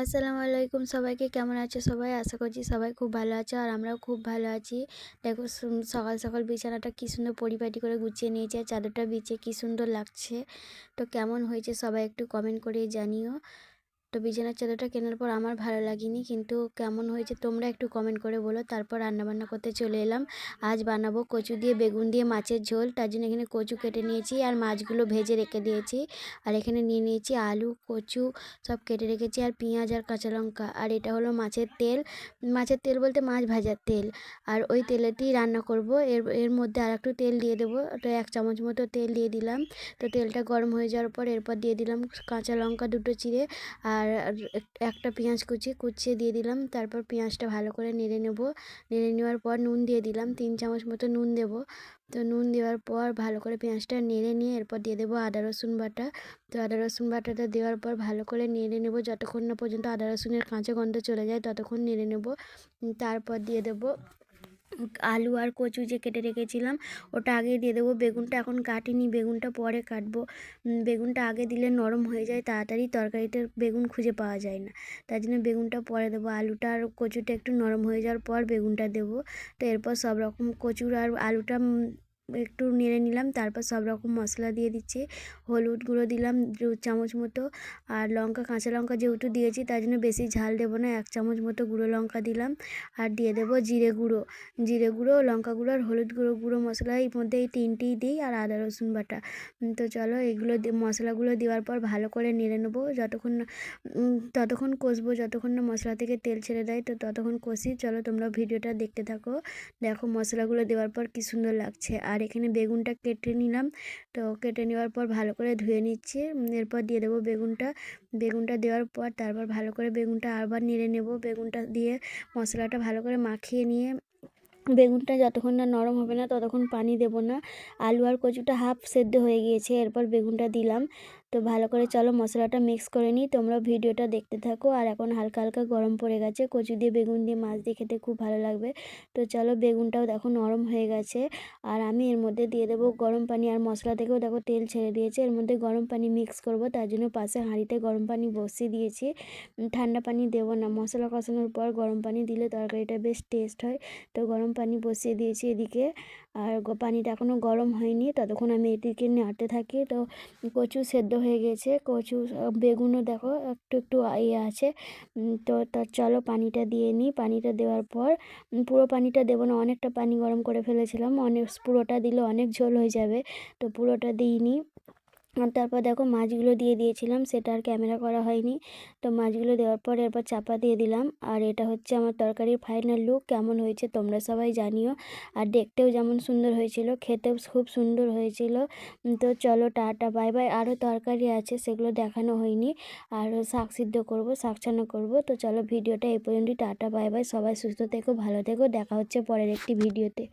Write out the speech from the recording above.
আসসালামু আলাইকুম সবাইকে, কেমন আছো সবাই? আশা করছি সবাই খুব ভালো আছো আর আমরাও খুব ভালো আছি। দেখো সকাল সকাল বিছানাটা কি সুন্দর পরিপাটি করে গুছিয়ে নিয়েছে আর চাদরটা বিছিয়ে কি সুন্দর লাগছে। তো কেমন হয়েছে সবাই একটু কমেন্ট করে জানিও। তো বিছানার চাদরটা কেনার পর আমার ভালো লাগেনি, কিন্তু কেমন হয়েছে তোমরা একটু কমেন্ট করে বলো। তারপর রান্নাবান্না করতে চলে এলাম। আজ বানাবো কচু দিয়ে বেগুন দিয়ে মাছের ঝোল। তার জন্য এখানে কচু কেটে নিয়েছি আর মাছগুলো ভেজে রেখে দিয়েছি। আর এখানে নিয়ে নিয়েছি আলু, কচু সব কেটে রেখেছি আর পেঁয়াজ আর কাঁচা লঙ্কা। আর এটা হলো মাছের তেল। মাছের তেল বলতে মাছ ভাজার তেল। আর ওই তেলেতেই রান্না করব। এর এর মধ্যে আর একটু তেল দিয়ে দেবো। তো 1 চামচ মতো তেল দিয়ে দিলাম। তো তেলটা গরম হয়ে যাওয়ার পর এরপর দিয়ে দিলাম কাঁচা লঙ্কা দুটো চিড়ে আর একটা পেঁয়াজ কুচিয়ে দিয়ে দিলাম। তারপর পেঁয়াজটা ভালো করে নেড়ে নেব। নেড়ে নেওয়ার পর নুন দিয়ে দিলাম, 3 চামচ মতো নুন দেব। তো নুন দেওয়ার পর ভালো করে পেঁয়াজটা নেড়ে নিয়ে এরপর দিয়ে দেবো আদা রসুন বাটা। তো আদা রসুন বাটাটা দেওয়ার পর ভালো করে নেড়ে নেব যতক্ষণ না পর্যন্ত আদা রসুনের কাঁচা গন্ধ চলে যায়, ততক্ষণ নেড়ে নেব। তারপর দিয়ে দেবো আলু আর কচু যে কেটে রেখেছিলাম ওটা আগে দিয়ে দেবো। বেগুনটা এখন কাটিনি, বেগুনটা পরে কাটবো। বেগুনটা আগে দিলে নরম হয়ে যায় তাড়াতাড়ি, তরকারিতে বেগুন খুঁজে পাওয়া যায় না। তার জন্য বেগুনটা পরে দেবো। আলুটা আর কচুটা একটু নরম হয়ে যাওয়ার পর বেগুনটা দেবো। তো এরপর সব রকম কচুর আর আলুটা একটু নেড়ে নিলাম। তারপর সব রকম মশলা দিয়ে দিচ্ছি। হলুদ গুঁড়ো দিলাম 2 চামচ মতো। আর কাঁচা লঙ্কা যেহেতু দিয়েছি তার জন্য বেশি ঝাল দেবো না, 1 চামচ মতো গুঁড়ো লঙ্কা দিলাম। আর দিয়ে দেবো জিরে গুঁড়ো, লঙ্কা গুঁড়ো আর হলুদ গুঁড়ো। গুঁড়ো মশলা এর মধ্যে এই 3টেই দিই আর আদা রসুন বাটা। তো চলো এগুলো মশলাগুলো দেওয়ার পর ভালো করে নেড়ে নেবো ততক্ষণ কষবো যতক্ষণ না মশলা থেকে তেল ছেড়ে দেয়। তো ততক্ষণ কষি। চলো তোমরা ভিডিওটা দেখতে থাকো। দেখো মশলাগুলো দেওয়ার পর কি সুন্দর লাগছে। আর এখানে বেগুনটা কেটে নিলাম। তো কেটে নেওয়ার পর ভালো করে ধুয়ে নিচ্ছি। এরপর দিয়ে দেবো বেগুনটা দেওয়ার পর তারপর ভালো করে বেগুনটা আবার নেড়ে নেব। বেগুনটা দিয়ে মশলাটা ভালো করে মাখিয়ে নিয়ে বেগুনটা যতক্ষণ না নরম হবে না ততক্ষণ পানি দেব না। আলু আর কচুটা হাফ সেদ্ধ হয়ে গিয়েছে, এরপর বেগুনটা দিলাম। তো ভালো করে চলো মশলাটা মিক্স করে নিই। তোমরা ভিডিওটা দেখতে থাকো। আর এখন হালকা হালকা গরম পড়ে গেছে। কচু দিয়ে বেগুন দিয়ে মাছ দিয়ে খেতে খুব ভালো লাগবে। তো চলো বেগুনটাও দেখো নরম হয়ে গেছে। আর আমি এর মধ্যে দিয়ে দেবো গরম পানি। আর মশলা থেকেও দেখো তেল ছেড়ে দিয়েছে। এর মধ্যে গরম পানি মিক্স করব, তার জন্য পাশে হাঁড়িতে গরম পানি বসিয়ে দিয়েছি। ঠান্ডা পানি দেবো না, মশলা কষানোর পর গরম পানি দিলে তরকারিটা বেশ টেস্ট হয়। তো গরম পানি বসিয়ে দিয়েছি এদিকে। আর পানিটা এখনও গরম হয়নি, ততক্ষণ আমি এদিকে নাড়তে থাকি। তো কচু সেদ্ধ হয়ে গেছে, বেগুনও দেখো একটু একটু ইয়ে আছে। তো চলো পানিটা দিয়ে নিই। পানিটা দেওয়ার পর পুরো পানিটা দেবো না, অনেকটা পানি গরম করে ফেলেছিলাম, পুরোটা দিলে অনেক ঝোল হয়ে যাবে। তো পুরোটা দিইনি। আর তারপর দেখো মাছগুলো দিয়ে দিয়েছিলাম, সেটা আর ক্যামেরা করা হয়নি। তো মাছগুলো দেওয়ার পর এরপর চাপা দিয়ে দিলাম। আর এটা হচ্ছে আমার তরকারির ফাইনাল লুক। কেমন হয়েছে তোমরা সবাই জানিও। আর দেখতেও যেমন সুন্দর হয়েছিল, খেতেও খুব সুন্দর হয়েছিল। তো চলো টাটা বাই বাই। আরও তরকারি আছে, সেগুলো দেখানো হয়নি। আর শাক সিদ্ধ করবো, শাক চানা করবো। তো চলো ভিডিওটা এই পর্যন্তই। Tata bye bye. সবাই সুস্থ থেকো, ভালো থেকো। দেখা হচ্ছে পরের একটি ভিডিওতে।